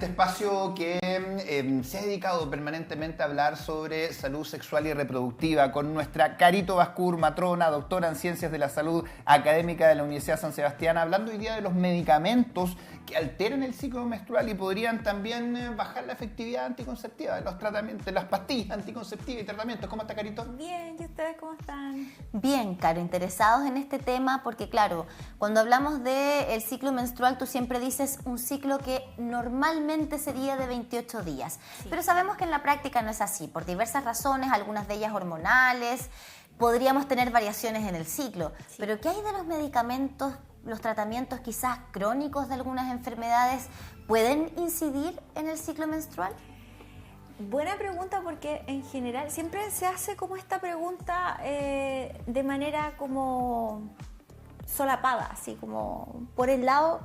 Este espacio que se ha dedicado permanentemente a hablar sobre salud sexual y reproductiva con nuestra Carito Bascur, matrona, doctora en Ciencias de la Salud, académica de la Universidad San Sebastián, hablando hoy día de los medicamentos que alteran el ciclo menstrual y podrían también bajar la efectividad anticonceptiva de los tratamientos, de las pastillas anticonceptivas y tratamientos. ¿Cómo está, Carito? Bien, ¿y ustedes cómo están? Bien, Caro, interesados en este tema porque, claro, cuando hablamos del ciclo menstrual, tú siempre dices un ciclo que normalmente sería de 28 días. Sí. Pero sabemos que en la práctica no es así, por diversas razones, algunas de ellas hormonales, podríamos tener variaciones en el ciclo. Sí. Pero ¿qué hay de los medicamentos, los tratamientos quizás crónicos de algunas enfermedades? ¿Pueden incidir en el ciclo menstrual? Buena pregunta, porque en general siempre se hace como esta pregunta de manera como solapada, así como por el lado,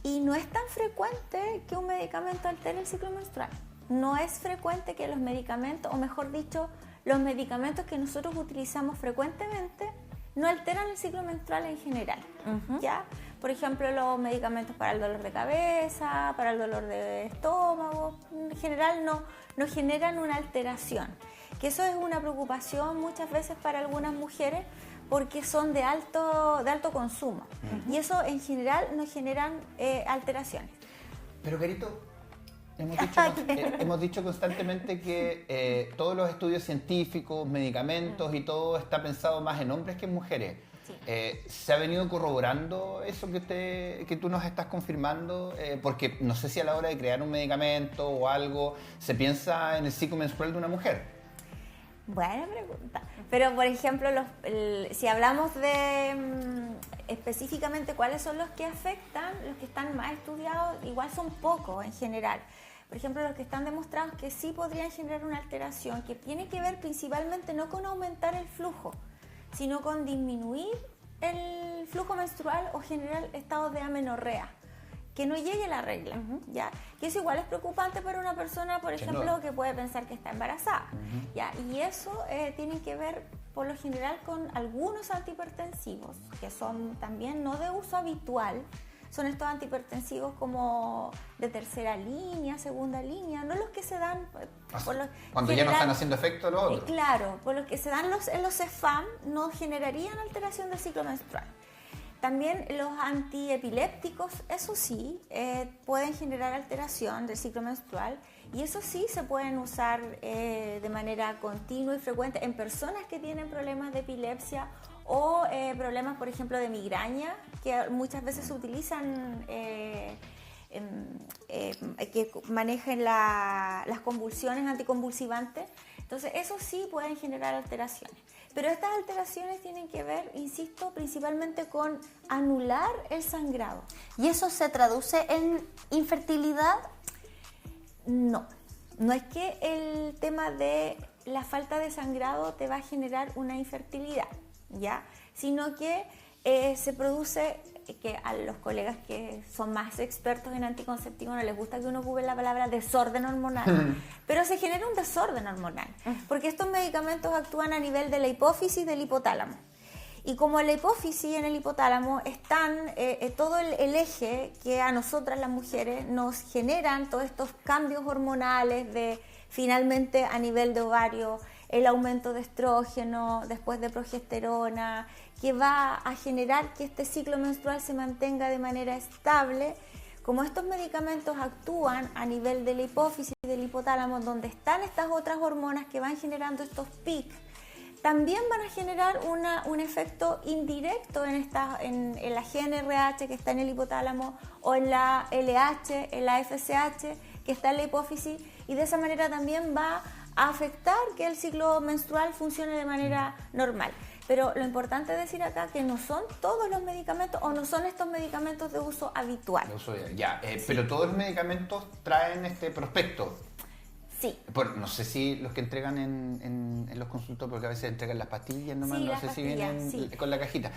y no es tan frecuente que un medicamento altere el ciclo menstrual. No es frecuente que los medicamentos, o mejor dicho, los medicamentos que nosotros utilizamos frecuentemente no alteran el ciclo menstrual en general. ¿Ya? Por ejemplo, los medicamentos para el dolor de cabeza, para el dolor de estómago, en general no generan una alteración. Que eso es una preocupación muchas veces para algunas mujeres porque son de alto consumo. Y eso en general no generan alteraciones. Pero, Carito, hemos dicho constantemente que todos los estudios científicos, medicamentos y todo está pensado más en hombres que en mujeres. Sí. ¿Se ha venido corroborando eso que tú nos estás confirmando? Porque no sé si a la hora de crear un medicamento o algo se piensa en el ciclo menstrual de una mujer. Buena pregunta. Pero, por ejemplo, si hablamos de específicamente cuáles son los que afectan, los que están más estudiados, igual son pocos en general. Por ejemplo, los que están demostrados que sí podrían generar una alteración, que tiene que ver principalmente no con aumentar el flujo, sino con disminuir el flujo menstrual o generar estados de amenorrea, que no llegue la regla, ¿ya? Que eso igual es preocupante para una persona, por ejemplo, que puede pensar que está embarazada, ¿ya? Y eso tiene que ver, por lo general, con algunos antihipertensivos, que son también no de uso habitual. Son estos antihipertensivos como de tercera línea, segunda línea, no los que se dan... Cuando ya no están haciendo efecto los otros. Claro, por los que se dan en los CEFAM no generarían alteración del ciclo menstrual. También los antiepilépticos, eso sí, pueden generar alteración del ciclo menstrual y eso sí se pueden usar de manera continua y frecuente en personas que tienen problemas de epilepsia o problemas, por ejemplo, de migraña, que muchas veces se utilizan, que manejen las convulsiones anticonvulsivantes. Entonces, eso sí pueden generar alteraciones. Pero estas alteraciones tienen que ver, insisto, principalmente con anular el sangrado. ¿Y eso se traduce en infertilidad? No es que el tema de la falta de sangrado te va a generar una infertilidad, ¿ya? Sino que se produce, que a los colegas que son más expertos en anticonceptivos no les gusta que uno ocupe la palabra desorden hormonal, pero se genera un desorden hormonal, porque estos medicamentos actúan a nivel de la hipófisis y del hipotálamo. Y como en la hipófisis y en el hipotálamo están todo el eje que a nosotras las mujeres nos generan todos estos cambios hormonales de finalmente a nivel de ovario, el aumento de estrógeno, después de progesterona, que va a generar que este ciclo menstrual se mantenga de manera estable. Como estos medicamentos actúan a nivel de la hipófisis y del hipotálamo, donde están estas otras hormonas que van generando estos pics, también van a generar un efecto indirecto en la GnRH que está en el hipotálamo o en la LH, en la FSH que está en la hipófisis, y de esa manera también va a afectar que el ciclo menstrual funcione de manera normal. Pero lo importante es decir acá que no son todos los medicamentos o no son estos medicamentos de uso habitual. Sí. Pero todos los medicamentos traen este prospecto. Sí. No sé si los que entregan en los consultorios, porque a veces entregan las pastillas nomás, sí, no sé si vienen con la cajita.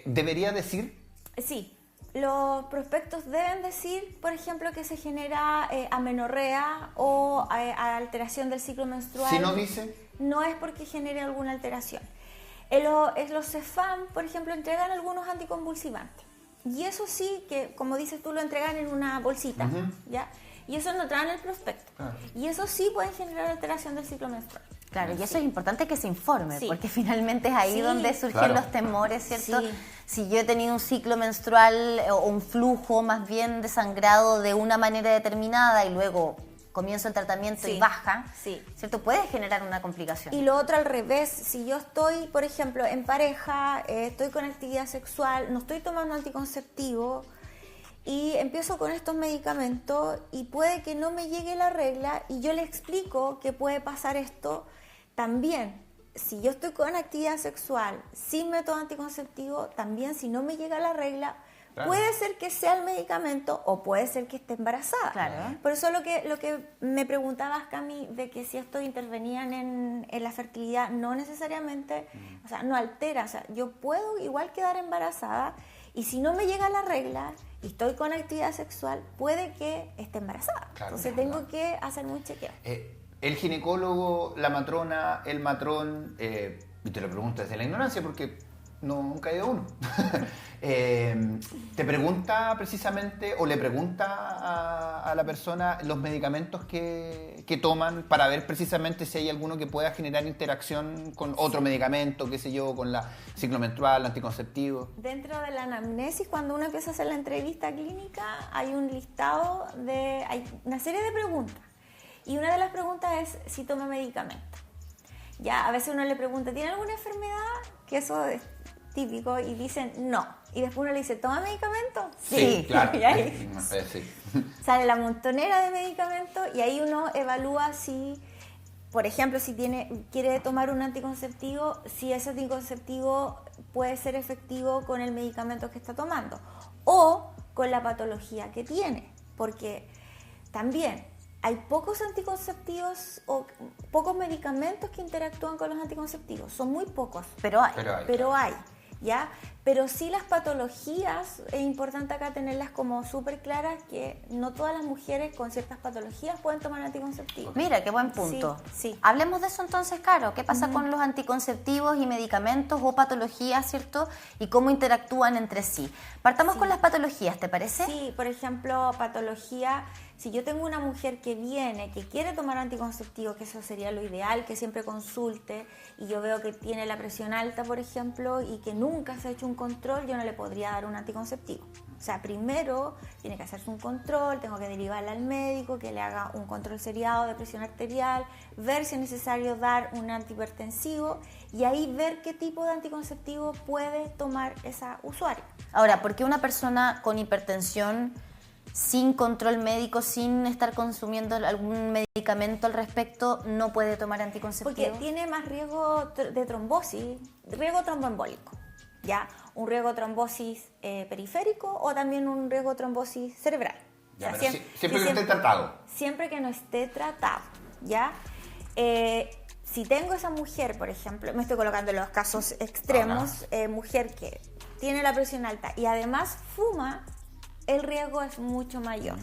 ¿Debería decir? Sí. Los prospectos deben decir, por ejemplo, que se genera amenorrea o alteración del ciclo menstrual. Si no dice, no es porque genere alguna alteración. Los CEFAM, por ejemplo, entregan algunos anticonvulsivantes. Y eso sí, que como dices tú, lo entregan en una bolsita, ¿ya? y eso no trae en el prospecto. Y eso sí puede generar alteración del ciclo menstrual. Claro, y eso es importante que se informe, Sí. porque finalmente es ahí Sí. donde surgen Claro. los temores, ¿cierto? Sí. Si yo he tenido un ciclo menstrual o un flujo más bien de sangrado de una manera determinada y luego comienzo el tratamiento y Sí. baja, Sí. ¿cierto? Puede generar una complicación. Y lo otro al revés, si yo estoy, por ejemplo, en pareja, estoy con actividad sexual, no estoy tomando anticonceptivo y empiezo con estos medicamentos y puede que no me llegue la regla y yo le explico que puede pasar esto también. Si yo estoy con actividad sexual sin método anticonceptivo, también si no me llega la regla, Claro. puede ser que sea el medicamento o puede ser que esté embarazada. Claro. Por eso lo que me preguntabas, Cami, de que si esto intervenían en la fertilidad, no necesariamente, o sea, no altera. O sea, yo puedo igual quedar embarazada y si no me llega la regla y estoy con actividad sexual, puede que esté embarazada. Claro, Entonces claro. tengo que hacer un chequeo. El ginecólogo, la matrona, el matrón, y te lo pregunto desde la ignorancia porque nunca he ido a uno, te pregunta precisamente o le pregunta a la persona los medicamentos que toman para ver precisamente si hay alguno que pueda generar interacción con otro medicamento, qué sé yo, con la ciclo menstrual, anticonceptivo. Dentro de la anamnesis, cuando uno empieza a hacer la entrevista clínica, hay un listado hay una serie de preguntas. Y una de las preguntas es si toma medicamento. Ya, a veces uno le pregunta, ¿tiene alguna enfermedad? Que eso es típico, y dicen no. Y después uno le dice, ¿toma medicamento? Sí, claro. Y ahí Sí. sale la montonera de medicamentos y ahí uno evalúa si, por ejemplo, si quiere tomar un anticonceptivo, si ese anticonceptivo puede ser efectivo con el medicamento que está tomando o con la patología que tiene, porque también hay pocos anticonceptivos o pocos medicamentos que interactúan con los anticonceptivos, son muy pocos, Pero hay. pero hay, ¿ya? Pero sí las patologías, es importante acá tenerlas como súper claras, que no todas las mujeres con ciertas patologías pueden tomar anticonceptivos. Mira, qué buen punto. Sí. Hablemos de eso entonces, Caro. ¿Qué pasa con los anticonceptivos y medicamentos o patologías, ¿cierto? Y cómo interactúan entre sí. Partamos con las patologías, ¿te parece? Sí, por ejemplo, patología, si yo tengo una mujer que viene, que quiere tomar anticonceptivo, que eso sería lo ideal, que siempre consulte, y yo veo que tiene la presión alta, por ejemplo, y que nunca se ha hecho un control, yo no le podría dar un anticonceptivo. O sea, primero tiene que hacerse un control, tengo que derivarla al médico, que le haga un control seriado de presión arterial, ver si es necesario dar un antihipertensivo y ahí ver qué tipo de anticonceptivo puede tomar esa usuaria. Ahora, ¿por qué una persona con hipertensión sin control médico, sin estar consumiendo algún medicamento al respecto, no puede tomar anticonceptivo? Porque tiene más riesgo de trombosis, riesgo tromboembólico, ¿ya? Un riesgo de trombosis periférico o también un riesgo de trombosis cerebral. Ya, O sea, pero siempre que esté tratado. Siempre que no esté tratado, ¿ya? Si tengo esa mujer, por ejemplo, me estoy colocando en los casos extremos, mujer que tiene la presión alta y además fuma, el riesgo es mucho mayor,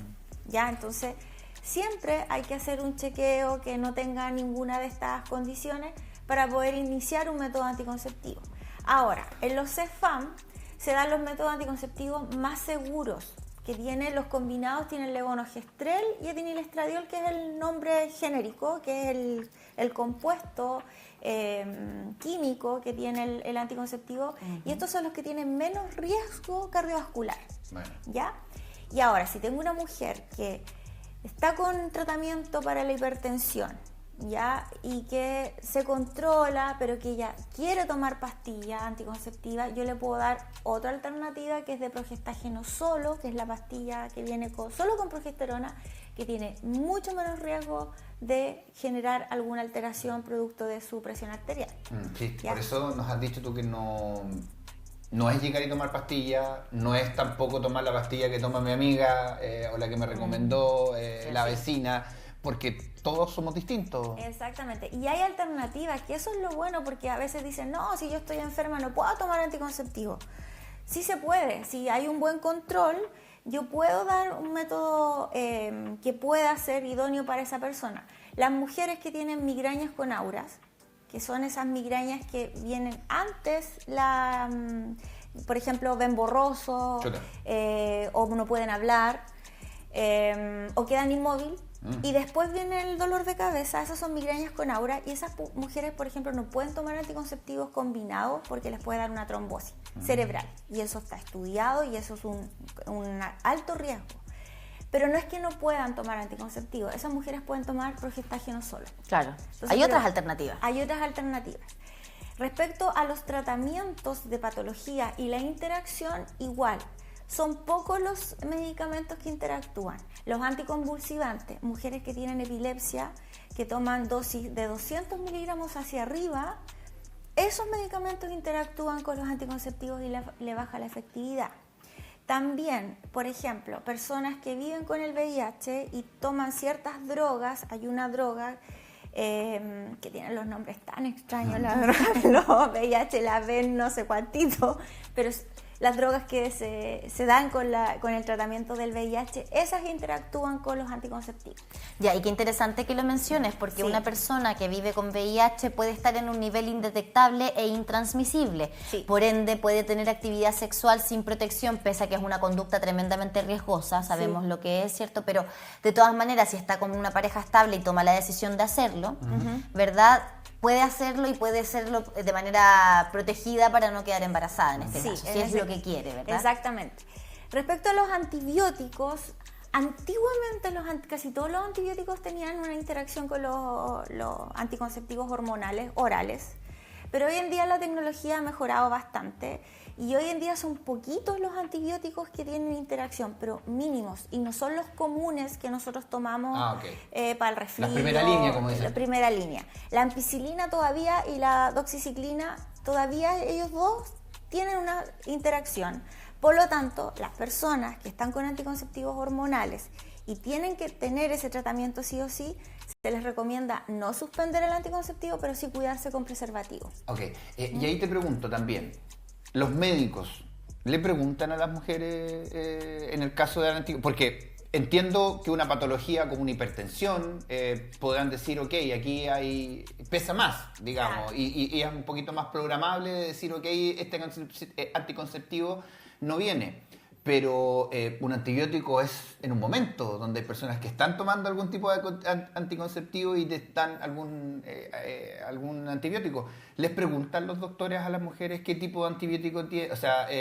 ¿ya? Entonces, siempre hay que hacer un chequeo que no tenga ninguna de estas condiciones para poder iniciar un método anticonceptivo. Ahora, en los CEFAM se dan los métodos anticonceptivos más seguros, que tienen los combinados, tienen levonorgestrel y etinilestradiol, que es el nombre genérico, que es el compuesto químico que tiene el anticonceptivo, y estos son los que tienen menos riesgo cardiovascular. Bueno. ¿Ya? Y ahora, si tengo una mujer que está con tratamiento para la hipertensión, ¿ya? Y que se controla, pero que ella quiere tomar pastilla anticonceptiva, yo le puedo dar otra alternativa que es de progestágeno solo, que es la pastilla que viene solo con progesterona, que tiene mucho menos riesgo de generar alguna alteración producto de su presión arterial. Sí, ¿Ya? por eso nos has dicho tú que no es llegar y tomar pastilla, no es tampoco tomar la pastilla que toma mi amiga o la que me recomendó la vecina, porque todos somos distintos. Exactamente, y hay alternativas, que eso es lo bueno, porque a veces dicen, no, si yo estoy enferma no puedo tomar anticonceptivo. Sí se puede, si hay un buen control, yo puedo dar un método que pueda ser idóneo para esa persona. Las mujeres que tienen migrañas con auras, que son esas migrañas que vienen antes, por ejemplo, ven borroso o no pueden hablar, o quedan inmóviles. Y después viene el dolor de cabeza, esas son migrañas con aura, y esas mujeres, por ejemplo, no pueden tomar anticonceptivos combinados porque les puede dar una trombosis cerebral, y eso está estudiado y eso es un alto riesgo. Pero no es que no puedan tomar anticonceptivos, esas mujeres pueden tomar progestágeno solo. Claro, Entonces, hay otras alternativas. Hay otras alternativas. Respecto a los tratamientos de patología y la interacción, igual. Son pocos los medicamentos que interactúan. Los anticonvulsivantes, mujeres que tienen epilepsia, que toman dosis de 200 miligramos hacia arriba, esos medicamentos interactúan con los anticonceptivos y le baja la efectividad. También, por ejemplo, personas que viven con el VIH y toman ciertas drogas, hay una droga que tiene los nombres tan extraños, la droga de los VIH, la ven no sé cuántito, pero las drogas que se dan con el tratamiento del VIH, esas interactúan con los anticonceptivos. Ya, y qué interesante que lo menciones, porque una persona que vive con VIH puede estar en un nivel indetectable e intransmisible. Sí. Por ende, puede tener actividad sexual sin protección, pese a que es una conducta tremendamente riesgosa, sabemos lo que es, ¿cierto? Pero de todas maneras, si está con una pareja estable y toma la decisión de hacerlo, ¿verdad?, puede hacerlo y puede hacerlo de manera protegida para no quedar embarazada en este caso, si es lo que quiere, ¿verdad? Exactamente. Respecto a los antibióticos, antiguamente casi todos los antibióticos tenían una interacción con los anticonceptivos hormonales orales, pero hoy en día la tecnología ha mejorado bastante y hoy en día son poquitos los antibióticos que tienen interacción, pero mínimos, y no son los comunes que nosotros tomamos para el resfrío. La primera línea, como dicen. La primera línea. La ampicilina todavía y la doxiciclina, todavía ellos dos tienen una interacción. Por lo tanto, las personas que están con anticonceptivos hormonales y tienen que tener ese tratamiento sí o sí, se les recomienda no suspender el anticonceptivo, pero sí cuidarse con preservativo. Ok, y ahí te pregunto también, ¿los médicos le preguntan a las mujeres en el caso del anticonceptivo? Porque entiendo que una patología como una hipertensión podrán decir, ok, aquí pesa más, digamos, claro, y es un poquito más programable de decir, ok, este anticonceptivo no viene. Pero un antibiótico es en un momento donde hay personas que están tomando algún tipo de anticonceptivo y están algún antibiótico. ¿Les preguntan los doctores a las mujeres qué tipo de antibiótico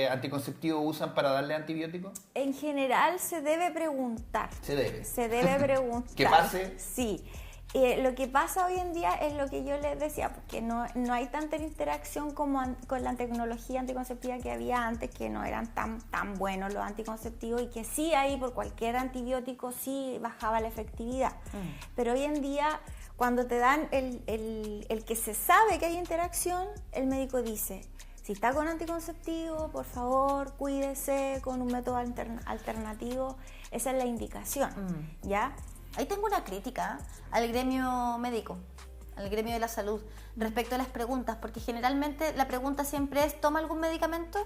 anticonceptivo usan para darle antibiótico? En general se debe preguntar. Se debe. Se debe preguntar. ¿Qué pase? Sí. Lo que pasa hoy en día es lo que yo les decía, porque no hay tanta interacción como con la tecnología anticonceptiva que había antes, que no eran tan buenos los anticonceptivos y que sí ahí por cualquier antibiótico sí bajaba la efectividad. Pero hoy en día, cuando te dan el que se sabe que hay interacción, el médico dice, si está con anticonceptivo, por favor, cuídese con un método alternativo. Esa es la indicación, ¿ya? Ahí tengo una crítica al gremio médico, al gremio de la salud, respecto a las preguntas, porque generalmente la pregunta siempre es, ¿toma algún medicamento?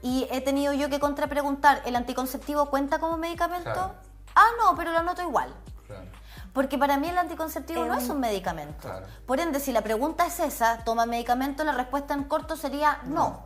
Y he tenido yo que contrapreguntar, ¿el anticonceptivo cuenta como medicamento? Claro. Ah, no, pero lo anoto igual. Claro. Porque para mí el anticonceptivo no es un medicamento. Claro. Por ende, si la pregunta es esa, ¿toma medicamento? La respuesta en corto sería no.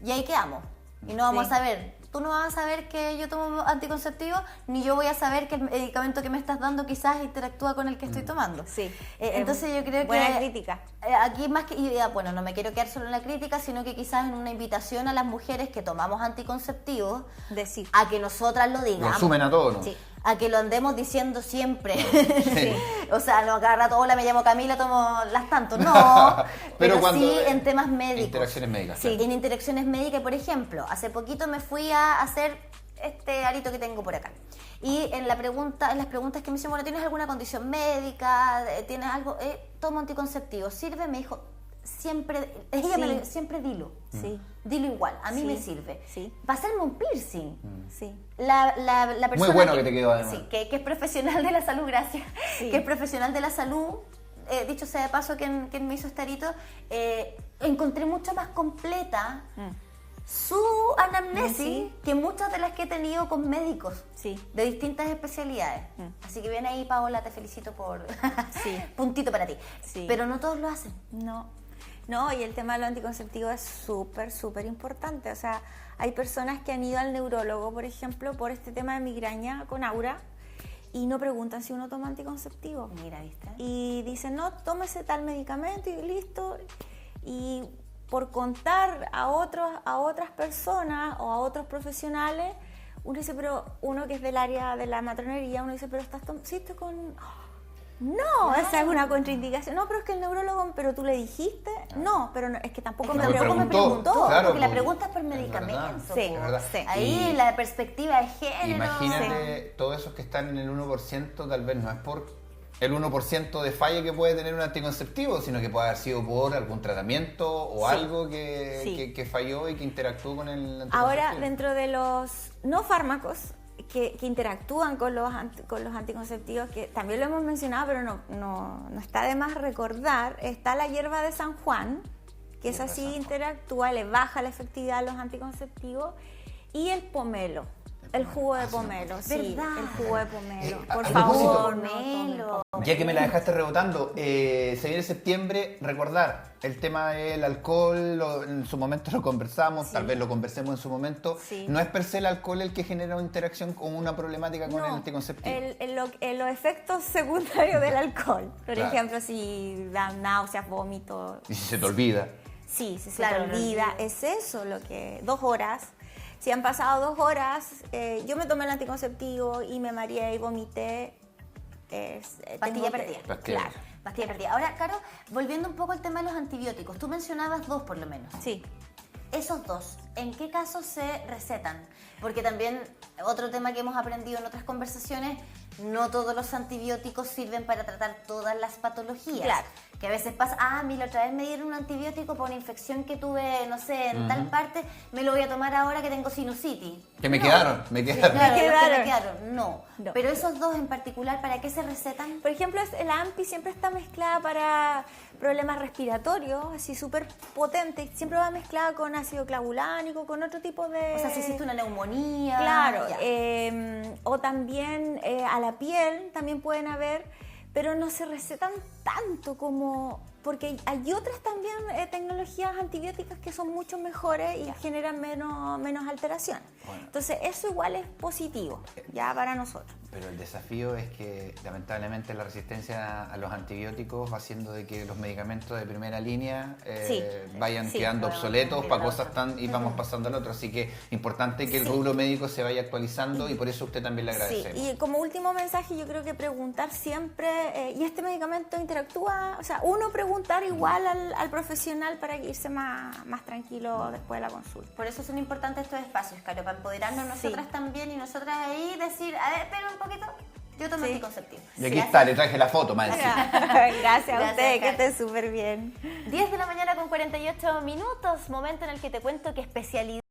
Y ahí quedamos. Y no vamos a saber. Tú no vas a saber que yo tomo anticonceptivo, ni yo voy a saber que el medicamento que me estás dando quizás interactúa con el que estoy tomando. Sí. Entonces yo creo buena que... crítica. Aquí más que... bueno, no me quiero quedar solo en la crítica, sino que quizás en una invitación a las mujeres que tomamos anticonceptivos, decir, a que nosotras lo digamos. Lo asumen a todos, ¿no? Sí. A que lo andemos diciendo siempre. Sí. O sea, no cada rato, hola, me llamo Camila, tomo las tanto. No, pero sí en temas médicos. Interacciones médicas. Sí, claro. en interacciones médicas, por ejemplo. Hace poquito me fui a hacer este arito que tengo por acá. Y en las preguntas que me hicieron, bueno, ¿tienes alguna condición médica? ¿Tienes algo? Tomo anticonceptivo. ¿Sirve? Me dijo, siempre, ella me lo dijo, siempre dilo. Sí. Dilo igual, a mí me sirve. Sí. Para hacerme un piercing. Sí. La persona muy bueno que te quedó además. Sí, que es profesional de la salud, gracias. Sí. Que es profesional de la salud, dicho sea de paso, quien me hizo este arito, encontré mucho más completa su anamnesis que muchas de las que he tenido con médicos de distintas especialidades. Así que bien ahí, Paola, te felicito por puntito para ti. Sí. Pero no todos lo hacen. No, y el tema de los anticonceptivos es súper importante. O sea, Hay personas que han ido al neurólogo, por ejemplo, por este tema de migraña con aura y no preguntan si uno toma anticonceptivo. Mira, ¿viste? Y dicen, no, tómese tal medicamento y listo. Y por contar a otras personas o a otros profesionales, uno dice, pero uno que es del área de la matronería, uno dice, pero estás sí, estoy con... No, esa es una contraindicación. No, pero es que el neurólogo, pero tú le dijiste. No, pero no, es que tampoco es que me preguntó. Claro, porque la pregunta es por medicamento. Sí, sí. Ahí la perspectiva de género. Imagínate, todos esos que están en el 1%, tal vez no es por el 1% de falla que puede tener un anticonceptivo, sino que puede haber sido por algún tratamiento o algo que falló y que interactuó con el anticonceptivo. Ahora, dentro de los no fármacos que interactúan con los anticonceptivos, que también lo hemos mencionado, pero no está de más recordar, está la hierba de San Juan, que es así, interactúa, le baja la efectividad a los anticonceptivos, y el pomelo. El jugo de pomelo, sí, ¿verdad? El jugo de pomelo. Por a favor, pomelo. Ya que me la dejaste rebotando, se viene septiembre, recordar el tema del alcohol, en su momento lo conversamos, tal vez lo conversemos en su momento. Sí. No es per se el alcohol el que genera una interacción con una problemática con el anticonceptivo. Los efectos secundarios del alcohol. Por Claro. ejemplo, si dan náuseas, vómitos. Y si se te olvida. Sí, si se Claro, te olvida. no. Es eso lo que... 2 horas. Si han pasado 2 horas, yo me tomé el anticonceptivo y me mareé y vomité. Pastilla perdida. Claro. Pastilla perdida. Ahora, Caro, volviendo un poco al tema de los antibióticos, tú mencionabas 2 por lo menos. Sí. Esos 2, ¿en qué casos se recetan? Porque también otro tema que hemos aprendido en otras conversaciones, no todos los antibióticos sirven para tratar todas las patologías. Claro. Que a veces pasa, la otra vez me dieron un antibiótico por una infección que tuve, no sé, en tal parte, me lo voy a tomar ahora que tengo sinusitis. Que me No. quedaron. Claro, los que me quedaron. No. No. Pero esos 2 en particular, ¿para qué se recetan? Por ejemplo, la AMPI siempre está mezclada para problemas respiratorios, así súper potente. Siempre va mezclada con ácido clavulánico, con otro tipo de... O sea, si hiciste una neumonía. Claro, ya. o también a la piel también pueden haber, pero no se recetan tanto como... Porque hay otras también tecnologías antibióticas que son mucho mejores y generan menos alteraciones. Bueno. Entonces, eso igual es positivo, ya para nosotros. Pero el desafío es que lamentablemente la resistencia a los antibióticos va haciendo de que los medicamentos de primera línea vayan quedando obsoletos para cosas tan y vamos pasando al otro. Así que importante que el rubro médico se vaya actualizando y por eso usted también le agradecemos. Sí, y como último mensaje yo creo que preguntar siempre, ¿y este medicamento interactúa? O sea, uno preguntar igual al profesional para irse más tranquilo después de la consulta. Por eso son importantes estos espacios, Caro, para empoderarnos nosotras también y nosotras ahí decir, a ver, espera un poquito, yo tomo anticonceptivo. Y aquí está, le traje la foto, más encima. Gracias a usted, que Caro. esté súper bien. 10 de la mañana con 48 minutos, momento en el que te cuento que especialidad